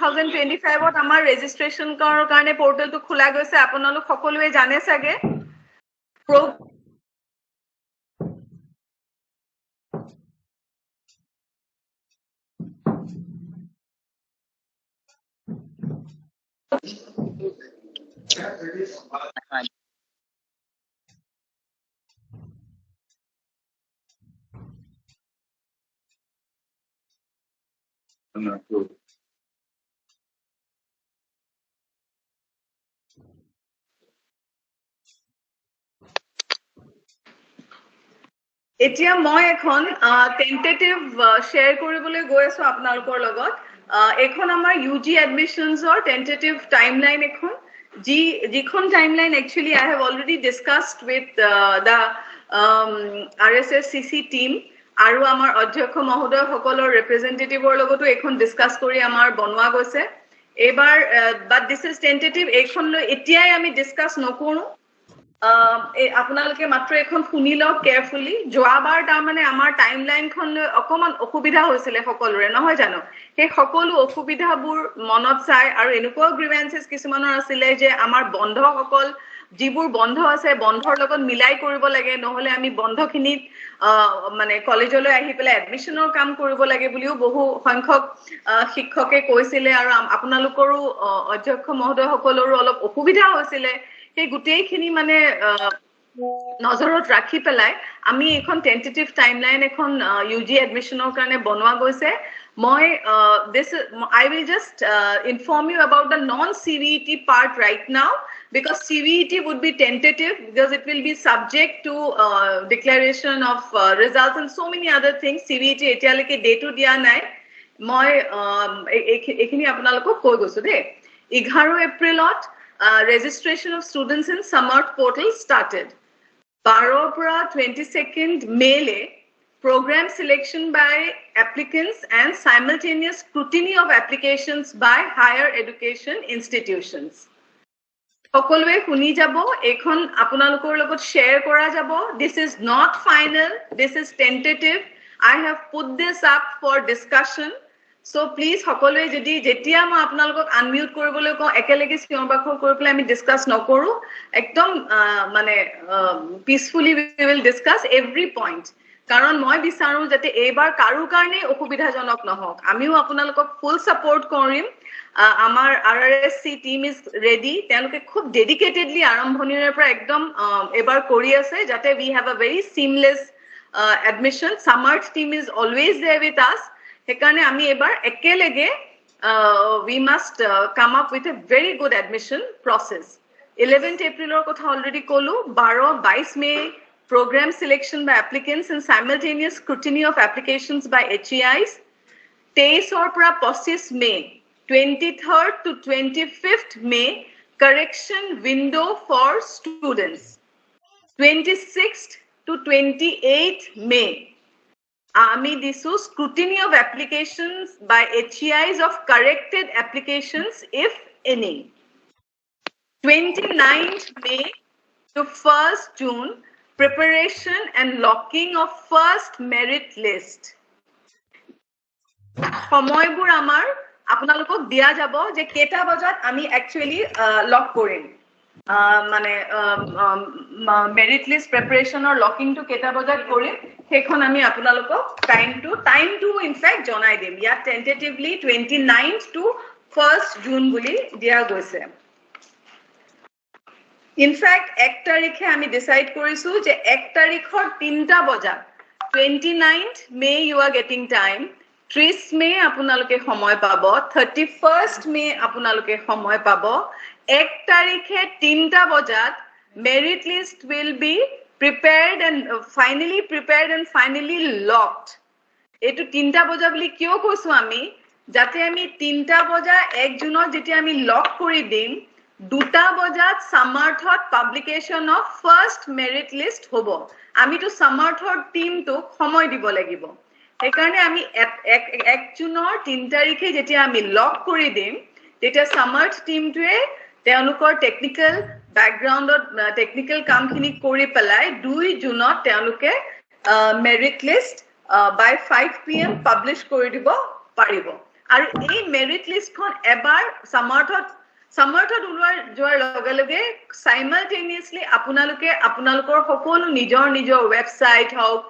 2025 আমাৰ ৰেজিষ্ট্ৰেচন কৰাৰ কাৰণে পোৰ্টেলটো খোলা গৈছে আপোনালোক সকলোৱে জানে চাগে এতিয়া মই এখন টেন্টেটিভ শেয়াৰ কৰিবলৈ গৈ আছো আপোনালোকৰ লগত এখন আমাৰ ইউজি এডমিশনছৰ টেন্টেটিভ টাইমলাইন এখন যিখন timeline actually I have already discussed with the RSSCC team আৰু আমাৰ অধ্যক্ষ মহোদয় সকলৰ ৰিপ্ৰেজেন্টেটিভৰ লগতো এখন ডিসকাস কৰি আমাৰ বনোৱা গৈছে এবাৰ বাট দিস ইজ টেন্টেটিভ এইখনলৈ এতিয়াই আমি ডিসকাস নকৰো আপোনালোকে মাত্ৰ এখন শুনি লওক কেয়াৰফুলি যোৱাবাৰ তাৰ মানে আমাৰ টাইমলাইনখন লৈ অকমান অসুবিধা হৈছিল সকলোৰে নহয় জানো সেই সকলো অসুবিধাবোৰ মনত চাই আৰু এনেকুৱা গ্ৰিভেন্সেস কিছুমানৰ আছিল যে আমাৰ বন্ধসকল যিবোৰ বন্ধ আছে বন্ধৰ লগত মিলাই কৰিব লাগে নহলে আমি বন্ধখিনিত মানে কলেজলৈ আহি পেলাই এডমিশনৰ কাম কৰিব লাগে বুলিও বহু সংখ্যক শিক্ষকে কৈছিলে আৰু আপোনালোকৰো অধ্যক্ষ মহোদয় সকলৰো অলপ অসুবিধা হৈছিল সেই গুটেইখিনি মানে নজৰত ৰাখি পেলাই আমি এখন টেন্টেটিভ টাইমলাইন এখন ইউজি এডমিশনৰ কাৰণে বনোৱা গৈছে মই I will just inform you about the non-CVET part right now because CVET would be tentative because it will be subject to declaration of results and so many other things CVET এতিয়ালৈকে ডেটটো দিয়া নাই মই এইখিনি আপোনালোকক কৈ গৈছো দেই 11 এপ্ৰিলত registration of students in Samarth portal started. 12 পৰা 22nd May program selection by applicants and simultaneous scrutiny of applications by higher education institutions. সকলোৱে শুনি যাব এখন আপোনালোকৰ লগত share কৰা যাব this is not final this is tentative I have put this up for discussion so please সকলোৱে যদি যেতিয়া মই আপোনালোকক আনমিউট কৰিবলৈ কওঁ একেলগে চিঞৰবাখৰ কৰি পেলাই আমি ডিসকাস নকৰো একদম মানে peacefully we will discuss every point কাৰণ মই বিচাৰো যাতে এইবাৰ কাৰো কাৰণে অসুবিধাজনক নহওক আমিও আপোনালোকক ফুল সাপোৰ্ট কৰিম আমাৰ RRSC টিম ইজ ৰেডি তেওঁলোকে খুব ডেডিকেটেডলি আৰম্ভণিৰ পৰা একদম এবাৰ কৰি আছে যাতে we have a very seamless admission Samarth team is always there with us হেকাৰণে আমি এবাৰ একেলগে we must come up with a very good admission process 11th Aprilৰ কথা already কলো 12-22 May program selection by applicants and simultaneous scrutiny of applications by HEIs 23 or পৰা 25 May 23rd to 25th May correction window for students 26th to 28th May Ami disu scrutiny of applications by HEIs of corrected applications if any 29th May to 1st June preparation and locking of first merit list সময়বোৰ আমাৰ আপোনালোকক দিয়া যাব যে কেটা বজাত আমি actually লক কৰিম মানে মেৰিট লিষ্ট প্ৰিপাৰেচনৰ লকিং টু কেটা বজাত কৰিম সেইখন আমি আপোনালোকক টাইম টু ইনফ্যাক্ট জনাই দিম ইয়া tentatively 29th to 1st June বুলি দিয়া গৈছে ইনফ্যাক্ট 1 তাৰিখে আমি ডিসাইড কৰিছো যে 1 তাৰিখৰ 3টা বজাত 29th May you are getting time 30 May আপোনালোকে সময় পাব 31st May আপোনালোকে সময় পাব 1 তাৰিখে 3টা বজাত merit list will be prepared and finally locked এটো 3টা বজা বুলি কিয় কৈছো আমি যাতে আমি 3টা বজা 1 জুনত যেতিয়া আমি লক কৰি দিম 2টা বজাত সামাৰ্থত publication of first merit list হ'ব আমি তো সামাৰ্থৰ টিমটো সময় দিব লাগিব সেইকাৰণে আমি 1 জুনৰ 3 তাৰিখে যেতিয়া আমি লক কৰি দিম তেতিয়া সামাৰ্থ টিমটোৱে তেওঁলোকৰ টেকনিক্যাল ব্যাকগ্ৰাউণ্ডত টেকনিক্যাল কামখিনি কৰি পেলাই 2 জুনত তেওঁলোকে merit list by 5 PM publish কৰি দিব পাৰিব আৰু এই মেৰিট লিষ্টখন এবাৰ সামৰ্থত যোৱাৰ লগে লগে সাইমালটেনিয়াছলি আপোনালোকৰ সকলো নিজৰ ৱেবছাইট হওক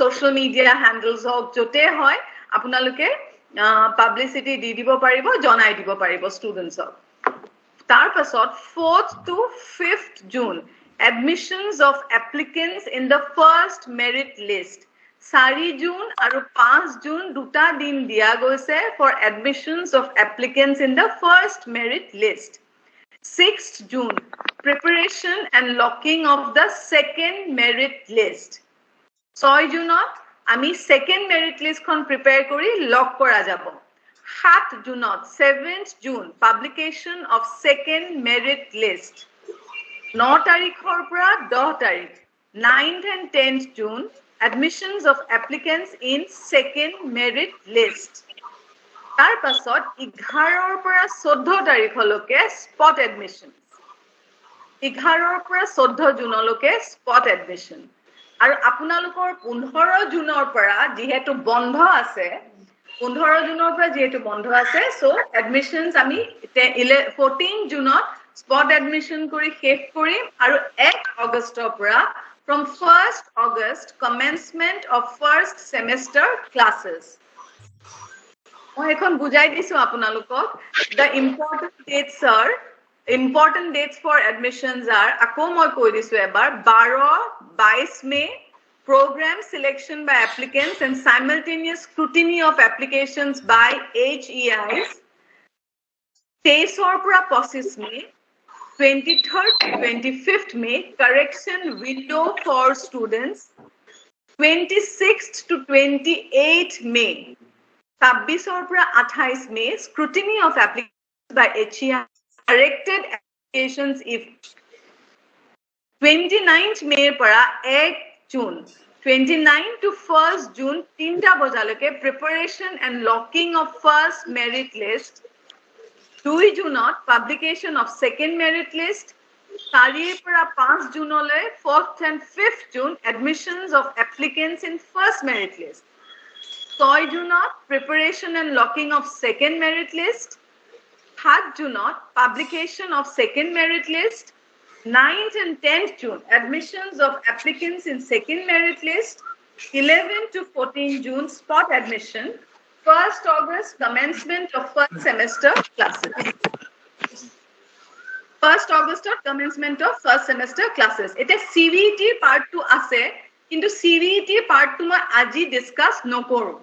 social media handles হওক যতে হয় আপোনালোকে পাব্লিসিটি দি দিব পাৰিব জনাই দিব পাৰিব ষ্টুডেন্টছক তাৰ পাছত 4th to 5th June admissions of applicants in the first merit list 4 June আৰু 5 June দুটা দিন দিয়া গৈছে for admissions of applicants in the first merit list 6th June preparation and locking of the second merit list 6 জুনত আমি second merit লিষ্টখন prepare কৰি লক কৰা যাব 7 জুনত 7th June publication of second merit list 9 তাৰিখৰ পৰা 10 তাৰিখ 9th and 10th June admissions of applicants in second merit list তাৰ পাছত 11ৰ পৰা 14 তাৰিখলৈকে স্পট এডমিশন 11ৰ পৰা 14 জুনলৈকে স্পট এডমিশন আৰু আপোনালোকৰ 15 জুনৰ পৰা যেহেতু বন্ধ আছে 15 জুনৰ পৰা যেহেতু বন্ধ আছে সো এডমিশনস আমি 14 জুনত স্পট এডমিশন কৰি শেষ কৰিম আৰু 1 আগষ্টৰ পৰা from 1st August commencement of first semester classes মই এখন বুজাই দিছো আপোনালোকক the important dates for admissions are আকৌ মই কৈ দিছো এবাৰ 12-22 May program selection by applicants and simultaneous scrutiny of applications by HEIs 23 পৰা 25 May 23rd to 25th May correction window for students 26th to 28th May 26 পৰা 28 May scrutiny of applications by HEI corrected applications if 29th May para 1 June 29 to 1st June 3 বজালৈকে preparation and locking of first merit list 2 June publication of second merit list 4 para 5 June le 4th and 5th June admissions of applicants in first merit list 6 June preparation and locking of second merit list 7 June publication of second merit list 9th and 10th June admissions of applicants in second merit list 11 to 14 June spot admission 1st August commencement of first semester classes 1st August commencement of first semester classes এটা CVT part 2 আছে কিন্তু CVT part 2 মই আজি discuss নকৰো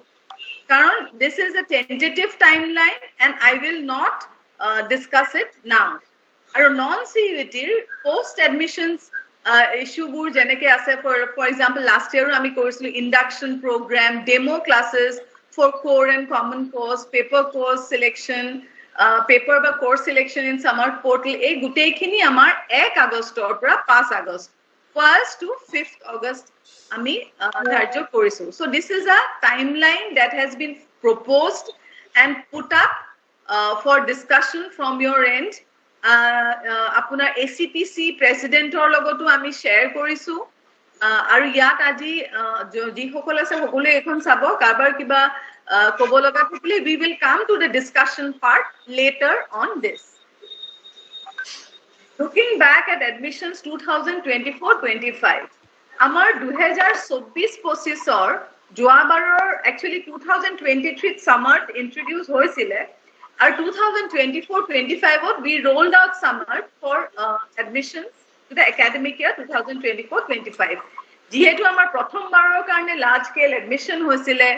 কারণ this is a tentative timeline and I will not discuss it now আৰু non CVT post admissions issue bur jeneke ase for example last year ami korislu induction program demo classes for core and common course paper course selection paper ba course selection in summer portal ei gutei khini amar 1 আগষ্টৰ পৰা 5 August 1st to 5th August ami dharjo korisu so this is a timeline that has been proposed and put up for discussion from your end আপোনাৰ ACPC প্ৰেসিডেন্টৰ লগতো আমি share কৰিছো আৰু ইয়াত আজি যি সকল আছে সকলে এখন চাব কাৰবাৰ কিবা ক'ব লগা থাকিলে we will come to the discussion part later on this looking back at admissions 2024-25 আমাৰ 2024-25 যোৱাবাৰৰ actually 2023 summer introduce হৈছিলে Our 2024-25 we rolled out summer for admissions to the academic year 2024-25. যেহেতু আমাৰ প্ৰথম বাৰৰ কাৰণে large scale admission হৈছিলে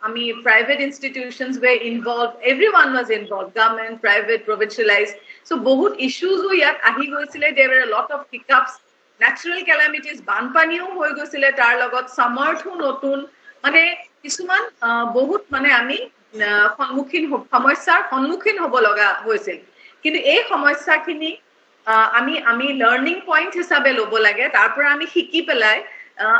আমি private institutions were involved everyone was involved government private provincialized so বহুত issues ইয়াত আহি গৈছিলে there were a lot of hiccups natural calamities বানপানীও হৈ গৈছিলে তাৰ লগত summer থু নতুন মানে কিছুমান বহুত মানে আমি সমস্যাৰ সন্মুখীন হ'ব লগা হৈছিল কিন্তু এই সমস্যাখিনি আমি লাৰ্নিং পইণ্ট হিচাপে ল'ব লাগে তাৰ পৰা আমি শিকি পেলাই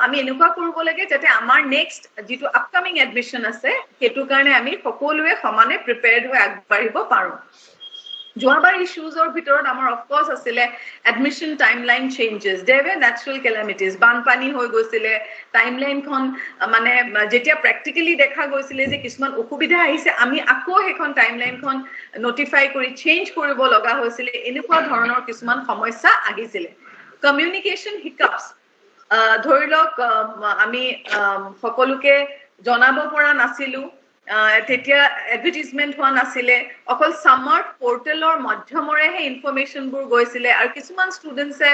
আমি এনেকুৱা কৰিব লাগে যাতে আমাৰ নেক্সট যেটো আপকামিং এডমিশন আছে হেতু কাৰণে আমি সকলোৱে সমানে প্ৰিপেয়াৰ্ড হৈ আগবাঢ়িব পাৰো যোৱাবাৰ ইস্যুজৰ ভিতৰত আমাৰ অফকোৰ্স আছিলে এডমিশন টাইমলাইন চেঞ্জেছ দেৰ ৱে নেচাৰেল কেলামিটিজ বানপানী হৈ গৈছিলে টাইমলাইনখন মানে যেতিয়া প্ৰেক্টিকেলি দেখা গৈছিলে যে কিছুমান অসুবিধা আহিছে আমি আকৌ সেইখন টাইমলাইনখন নটিফাই কৰি চেঞ্জ কৰিব লগা হৈছিলে এনেকুৱা ধৰণৰ কিছুমান সমস্যা আহিছিলে কমিউনিকেশ্যন হিকাপছ ধৰি লওক আমি সকলোকে জনাব পৰা নাছিলো তেতিয়া এডভাৰটাইজমেন্ট হোৱা নাছিলে অকল সামাৰ্ট পোৰ্টেলৰ মাধ্যমেৰেহে ইনফৰমেশ্যনবোৰ গৈছিলে আৰু কিছুমান ষ্টুডেণ্টছে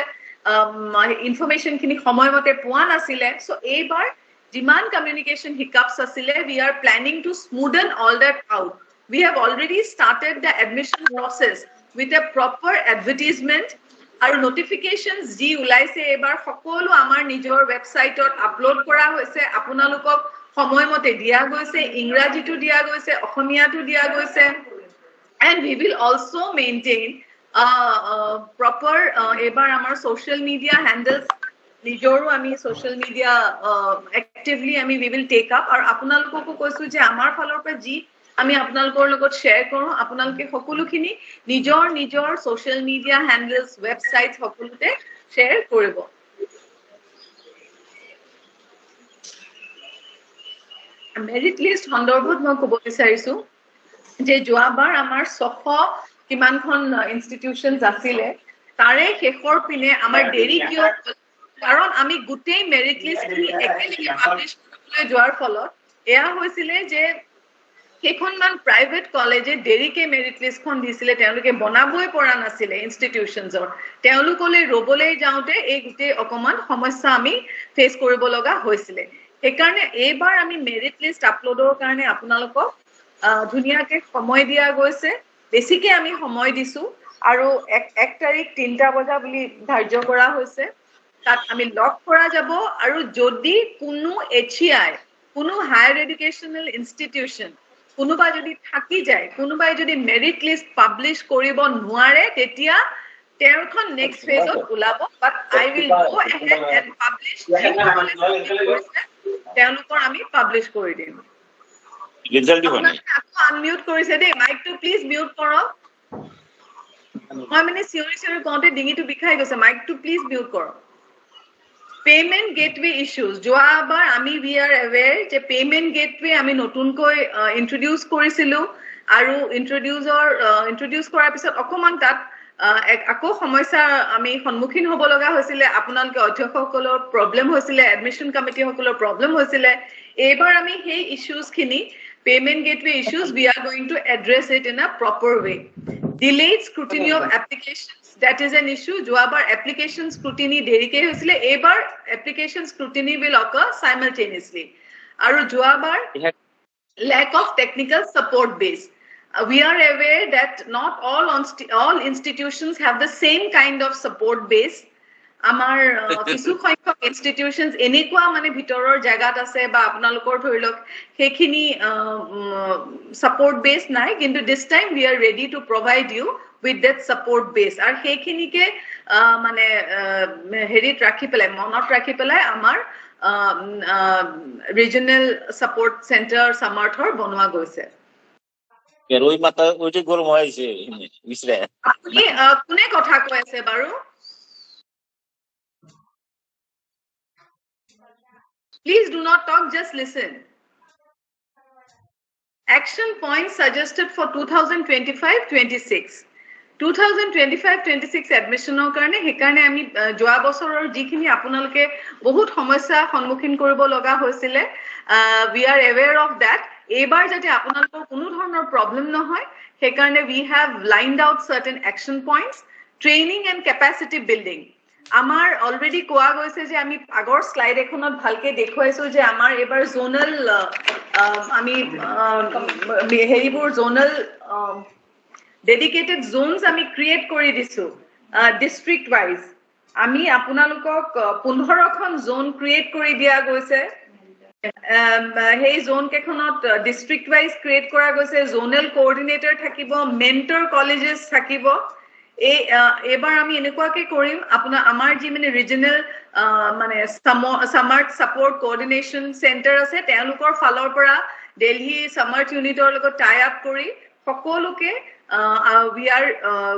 ইনফৰমেশ্যনখিনি সময়মতে পোৱা নাছিলে চ' এইবাৰ যিমান কমিউনিকেশ্যন হিকাপছ আছিলে we are planning to smoothen all that out we have already started the admission process with a proper advertisement আৰু notifications যি ওলাইছে এবাৰ সকলো আমাৰ নিজৰ ৱেবছাইটত আপলোড কৰা হৈছে আপোনালোকক সময়মতে দিয়া গৈছে ইংৰাজীটো দিয়া গৈছে অসমীয়াটো দিয়া গৈছে and we will also maintain proper এবাৰ আমাৰ social media handles নিজৰো আমি social media actively আমি we will take up আৰু আপোনালোককো কৈছো যে আমাৰ ফালৰ পৰা যি আমি আপোনালোকৰ লগত শ্বেয়াৰ কৰো আপোনালোকে সকলোখিনি নিজৰ social media handles websites সকলোতে শ্বেয়াৰ কৰিব মেৰিট লিষ্ট সন্দৰ্ভত মই ক'ব বিচাৰিছো যে যোৱাবাৰ আমাৰ 600 কিমানখন ইনষ্টিটিউচনছ আছিলে তাৰে শেষৰ পিনে আমাৰ দেৰি কিয় কাৰণ আমি গোটেই মেৰিট লিষ্টখিনি একেলগে পাব্লিছ কৰিবলৈ যোৱাৰ ফলত এয়া হৈছিলে যে কেইখনমান প্ৰাইভেট কলেজে দেৰিকে মেৰিট লিষ্টখন দিছিলে তেওঁলোকে বনাবই পৰা নাছিলে ইনষ্টিটিউচনছৰ তেওঁলোকলৈ ৰ'বলৈ যাওঁতে এই গোটেই অকমান সমস্যা আমি ফেচ কৰিব লগা হৈছিলে সেইকাৰণে এইবাৰ আমি মেৰিট লিষ্ট আপলোডৰ কাৰণে আপোনালোকক ধুনীয়াকে সময় দিয়া গৈছে বেছিকে আমি সময় দিছো আৰু 1 তাৰিখ 3টা বজা বুলি ধাৰ্য কৰা হৈছে তাত আমি লক কৰা যাব আৰু যদি কোনো HEI কোনো হায়াৰ এডুকেশ্যনেল ইনষ্টিটিউচন কোনোবা যদি থাকি যায় কোনোবাই যদি মেৰিট লিষ্ট পাব্লিছ কৰিব নোৱাৰে তেতিয়া তেওঁখন নেক্সট ফেজত ওলাব but I will go ahead and publish তেওঁলোকৰ আমি পাব্লিছ কৰি দিম ৰিজাল্ট দিব নাই আনমিউট কৰিছে দেই মাইকটো প্লিজ মিউট কৰক মই মানে চিঞৰি কওঁতে ডিঙিটো বিষাই গৈছে মাইকটো প্লিজ মিউট কৰক পেমেন্ট গেটৱে ইস্যুজ যোৱাবাৰ আমি we are aware যে পেমেন্ট গেটৱে আমি নতুনকৈ ইন্ট্ৰোডিউস কৰিছিলো আৰু ইন্ট্ৰোডিউস কৰাৰ পিছত অকমান তাত আকৌ সমস্যা আমি সন্মুখীন হ'ব লগা হৈছিলে আপোনালোকে অধ্যক্ষসকলৰ প্ৰবলেম হৈছিলে এডমিশন কমিটি সকলৰ প্ৰবলেম হৈছিলে এইবাৰ আমি সেই ইস্যুজখিনি payment gateway issues we are going to address it in a proper way delayed scrutiny of applications that is an issue joabar application scrutiny derike hoisile ebar application scrutiny will occur simultaneously aru joabar lack of technical support base we are aware that not all institutions have the same kind of support base আমাৰ কিছু সংখ্যক ইনষ্টিটিউশনছ এনেকুৱা মানে ভিতৰৰ জায়গাত আছে বা আপোনালোকৰ ধৰিলক সেইখিনি সাপোর্ট বেস নাই কিন্তু this time we are ready to provide you with that support base আর সেইখিনিকে মানে হেৰিত ৰাখি পেলাই মনত ৰাখি পেলাই আমাৰ ৰিজনাল সাপোৰ্ট সেন্টাৰ সামাৰ্থৰ বনোৱা গৈছে ৰৈ মাতা ওই যে গৰম হৈছে বিছৰা আপুনি কোনে কথা কৈ আছে বাৰু Please do not talk, just listen. Action points suggested for 2025-26. 2025-26 admission karone hekarne ami joa bosoror jikhini apunalke bahut samasya sammukhin koribo loga hoisile we are aware of that ebar jate apunalকৰ কোনো ধৰণৰ problem নহয় hekarne we have lined out certain action points training and capacity building আমাৰ already কোৱা গৈছে যে আমি আগৰ slide এখনত ভালকে দেখুৱাইছো যে আমাৰ এবাৰ জোনাল আমি হেৰিবোৰ জোনাল ডেডিকেটেড জোনস আমি ক্ৰিয়েট কৰি দিছো ডিস্ট্ৰিক্ট ওয়াইজ আমি আপোনালোকক 15খন জোন ক্ৰিয়েট কৰি দিয়া গৈছে সেই জোন কেখনত ডিস্ট্ৰিক্ট ওয়াইজ ক্ৰিয়েট কৰা গৈছে জোনাল কোঅৰ্ডিনেটৰ থাকিব মেন্টৰ কলেজেস থাকিব এবাৰ আমি এনেকুৱাকে কৰিম আপোনাৰ আমাৰ যি মানে ৰিজনাল মানে সামাৰ্ট সাপোৰ্ট কোঅৰ্ডিনেশ্যন সেন্টাৰ আছে তেওঁলোকৰ ফালৰ পৰা দিল্লী সামাৰ্ট ইউনিটৰ লগত টাই আপ কৰি সকলোকে we are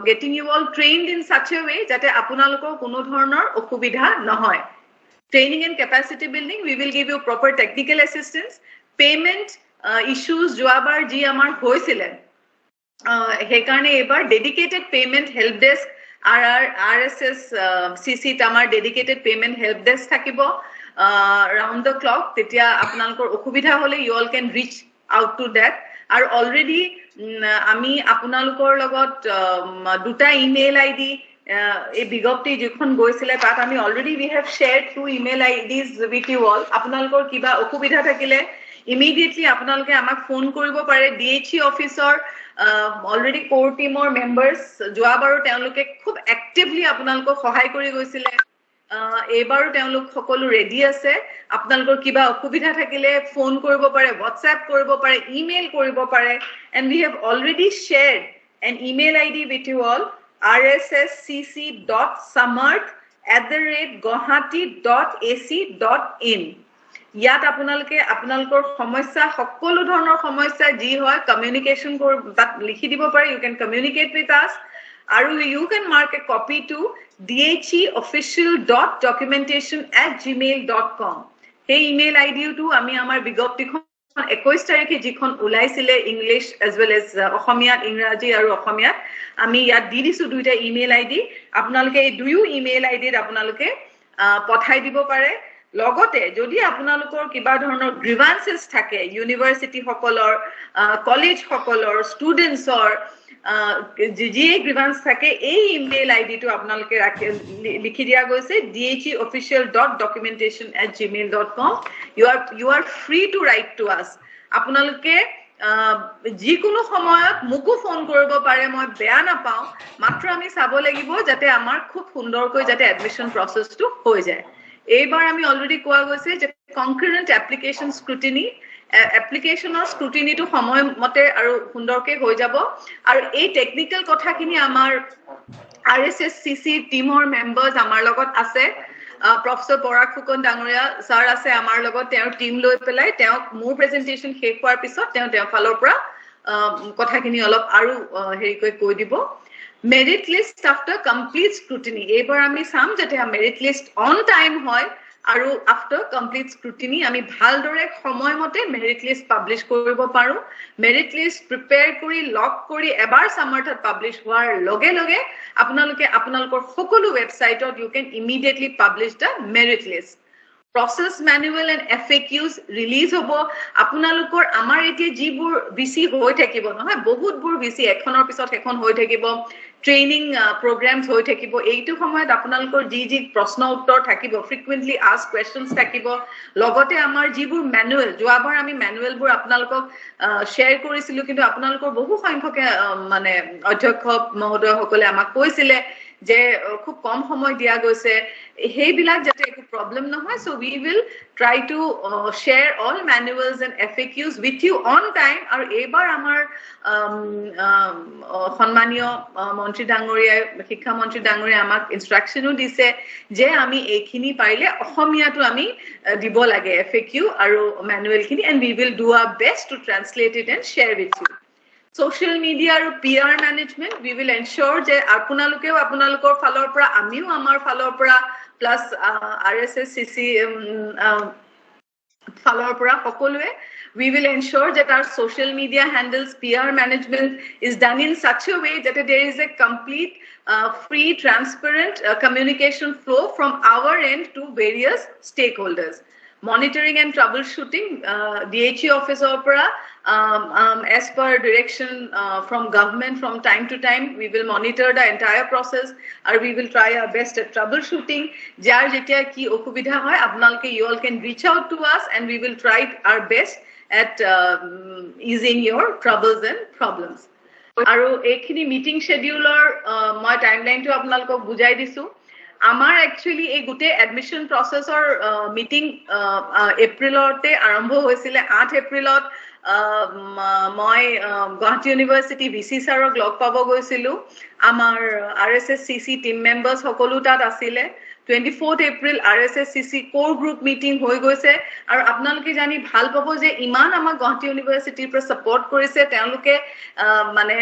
getting you all trained in such a way jate apunalokor kono dhoroner okhubidha nohoy. Training and capacity building, we will give you proper technical assistance. Payment issues joabar ji amar hoisile hekarne ebar dedicated payment help desk RSS CC tamar dedicated payment help desk thakibo round the clock tetia apunalokor okhubidha hole you all can reach out to that. Are already ami apunalokor logot duta email ID a bigopti jikhon goisile tat ami already we have shared 2 email IDs with you all. Apunalokor kiba okhubidha thakile immediately apunaloke amak phone koribo pare. DHE officer already core team or members joabaru teoloke khub actively apunalokor sahay kori goisile. এবাৰো তেওঁলোক সকলো ready আছে আপোনালোকৰ কিবা অসুবিধা থাকিলে phone কৰিব পাৰে WhatsApp কৰিব পাৰে ইমেইল কৰিব পাৰে and we have already shared an email ID with you all rsscc.samarth@guwahati.ac.in ইয়াত আপোনালোকৰ সমস্যা সকলো ধৰণৰ সমস্যা যি হয় কমিউনিকেশ্যন লিখি দিব পাৰে you can communicate with us. You can mark a copy to dheofficial.documentation@gmail.com. Hey email ID to ami amar bigopti khon 21 tarikhe jikhon ulaisile English as well as Ohomia Ingraji aru Ohomia ami yat di disu duita email ID apnaloke ei duyu email ID apnaloke pothai dibo pare. Logote jodi apnalokor kiba dhoroner grievances thake university hokolor college hokolor students or ji grievance thake ei email ID to apnaloke likhi dia goise dheofficial.documentation@gmail.com. You are free to write to us. Apnaloke যিকোনো সময়ত মুকো phone কৰিব পাৰে মই বেয়া নাপাওঁ মাত্ৰ আমি চাব লাগিব যাতে আমাৰ খুব সুন্দৰকৈ যাতে এডমিশন প্ৰসেসটো হৈ যায় এইবাৰ আমি অলৰেডি কোৱা গৈছে যে কনকাৰেন্ট এপ্লিকেশন স্ক্ৰুটিনি এপ্লিকেশনৰ স্ক্ৰুটিনিটো সময় মতে আৰু সুন্দৰকৈ হৈ যাব আৰু এই টেকনিক্যাল কথাখিনি আমাৰ RSSCC টিমৰ মেম্বাৰ্স আমাৰ লগত আছে Professor Porak Fukonn Dangoria sir ase amar logot teo team loi pelai teo more presentation শেষ হোৱাৰ পিছত teo ফালৰ পৰা কথাখিনি অলপ আৰু হেৰি কৈ দিব merit list after complete scrutiny ebar ami sam jate merit list on time hoy aru after complete scrutiny ami bhal dore samoy mote merit list publish koribo paru merit list prepare kori lock kori ebar samarthat publish hoar loge loge apnalokor hokolu website you can immediately publish the merit list process manual and FAQs release hobo apnalokor amar etie jibur VC hoi thakibo nohoy bahut bur VC ekhoner pisot ekhon hoi thakibo training programs hoi thakibo eitu samoyat apnalokor ji proshno uttor thakibo frequently asked questions thakibo logote amar jibur manual joabar ami manual bur apnalokok share korisilu kintu apnalokor bahu sankhoke mane adhyokshok mohodoy hokole amak koisile যে খুব কম সময় দিয়া গৈছে হেইবিলাক যাতে একো problem নহয় so we will try to share all manuals and FAQs with you on time আৰু এবাৰ আমাৰ সম্মানীয় মন্ত্ৰী ডাঙৰীয়া শিক্ষা মন্ত্ৰী ডাঙৰীয়া আমাক ইনস্ট্ৰাকশনো দিছে যে আমি এইখিনি পাৰিলে অসমীয়াটো আমি দিব লাগে FAQ আৰু manual খিনি and we will do our best to translate it and share with you social media aru PR management we will ensure je apunalokeu apunalokor falor pora amiu amar falor pora plus RSSCC falor pora hokolue we will ensure that our social media handles PR management is done in such a way that there is a complete free transparent communication flow from our end to various stakeholders monitoring and troubleshooting DHE office opera as per direction from government from time to time we will monitor the entire process or we will try our best at troubleshooting jar jetia ki okubidha hoy apnaloke you all can reach out to us and we will try our best at easing your troubles and problems aru ekhini meeting scheduler my timeline to apnalokok bujai disu আমার actually এই গুটে admission processor meeting এপ্ৰিলতে আৰম্ভ হৈছিল 8 এপ্ৰিলত মই Guwahati university VC ছাৰক লগ পাব গৈছিলো আমাৰ RSSCC টিম মেম্বাৰ্স সকলো তাত আছিল 24th April RSSCC core group meeting হৈ গৈছে আৰু আপোনালোকে জানি ভাল পাব যে ইমান আমাৰ গুৱাহাটী ইউনিভাৰ্চিটিৰ পৰা সাপোৰ্ট কৰিছে তেওঁলোকে মানে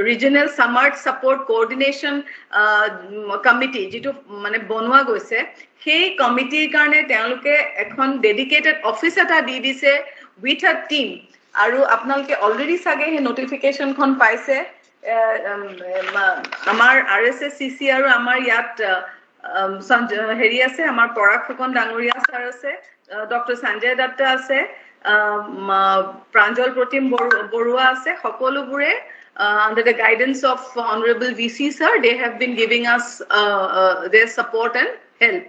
ৰিজনাল সামাৰ্ট সাপোৰ্ট কোঅৰ্ডিনেশন কমিটি যেটো মানে বনোৱা গৈছে সেই কমিটিৰ কাৰণে তেওঁলোকে এখন ডেডিকেটেড অফিচ এটা দি দিছে with a team আৰু আপোনালোকে অলৰেডি সাগে হে নোটিফিকেশনখন পাইছে আমাৰ RSSCC আৰু আমাৰ ইয়াত হেৰি আছে আমাৰ পৰাগ ফুকন ডাঙৰীয়া স্যাৰ আছে ডক্টৰ সঞ্জয় দত্ত আছে প্ৰাঞ্জল প্ৰতিম বৰুৱা আছে সকলোবোৰে under the guidance of Honorable VC sir they have been giving us their support and help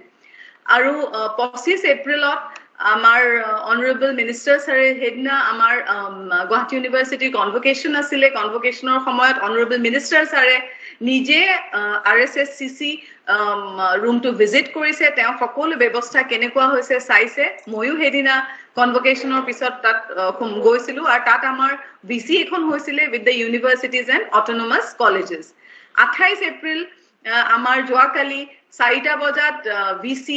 আৰু 25 এপ্ৰিলত আমাৰ Honorable Minister sir হেদিনা আমাৰ গুৱাহাটী ইউনিভাৰ্চিটি কনভোকেশন আছিলে কনভোকেশনৰ সময়ত Honorable Minister sir নিজে RSSCC ৰুমটো ভিজিট কৰিছে তেওঁ সকলো ব্যৱস্থা কেনেকুৱা হৈছে চাইছে ময়ো হেদিনা কনভোকেশনৰ পিছত তাত গৈছিলো আৰু তাত আমাৰ VC এখন হৈছিলে with the universities and autonomous colleges 28 April আমাৰ যোৱাকালি 4টা বজাত VC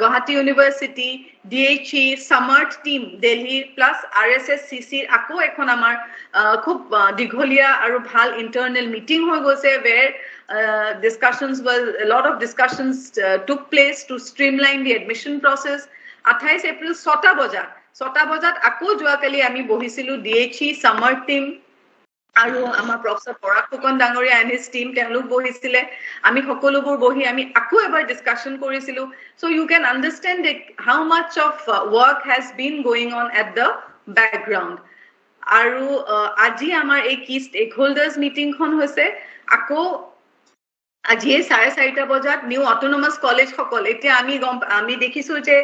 Guwahati university DHE Samarth team Delhi plus RSSCC আকৌ এখন আমাৰ খুব দীঘলীয়া আৰু ভাল ইন্টাৰনেল মিটিং হৈ গৈছে where discussions were a lot of discussions took place to streamline the admission process 28 April 6টা বজাত আকৌ যোৱাকালি আমি বহিছিলো DHE সামাৰ্ট টিম আৰু আমাৰ প্ৰফেসৰ পৰাগ ফুকন ডাঙৰীয়া and his team তেওঁলোক বহিছিলে আমি সকলোবোৰ বহি আমি আকৌ এবাৰ ডিসকাশন কৰিছিলো so you can understand how much of work has been going on at the background আৰু আজি আমাৰ এই কি stakeholders meeting খন হৈছে আকৌ আজি 4:30 বজাত নিউ অটোনমাস কলেজ সকল এতিয়া আমি দেখিছো যে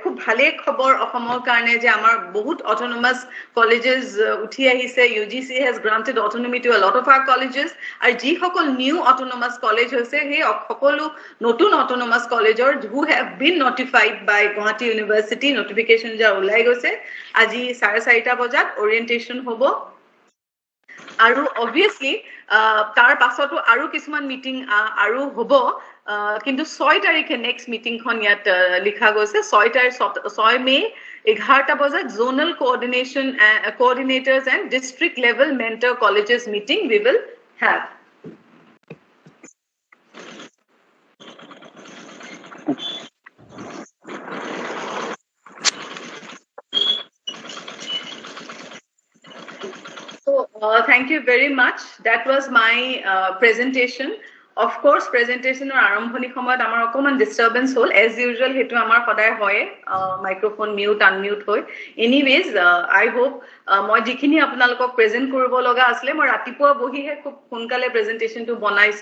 খুব ভালে খবৰ অসমৰ কাৰণে যে আমাৰ বহুত অটোনমাস কলেজেস উঠি আহিছে UGC has granted autonomy to a lot of our colleges আৰু যি সকল নিউ অটোনমাস কলেজ হৈছে সেই সকলো নতুন অটোনমাস কলেজৰ who have been notified by Guwahati University notification যা ওলাই গৈছে আজি 4:30 বজাত orientation হ'ব আৰু obviously তাৰ পাছতো আৰু কিছুমান মিটিং আৰু হ'ব কিন্তু 6 তাৰিখে নেক্সট মিটিংখন ইয়াত লিখা গৈছে 6 মে 11টা বজাত zonal coordinators and district level mentor colleges meeting we will have So thank you very much. That was my presentation. Of course, presentation or arambhoni সময়ত আমাৰ অকমান disturbance হল as usual হেতু আমাৰ সদায় হয় microphone mute unmute হয়. Anyways, I hope মই যিখিনি আপোনালোকক প্ৰেজেন্ট কৰিব লগা আছিল মই ৰাতিপুৱা বহিহে খুব সোনকালে প্ৰেজেন্টেশনটো বনাইছো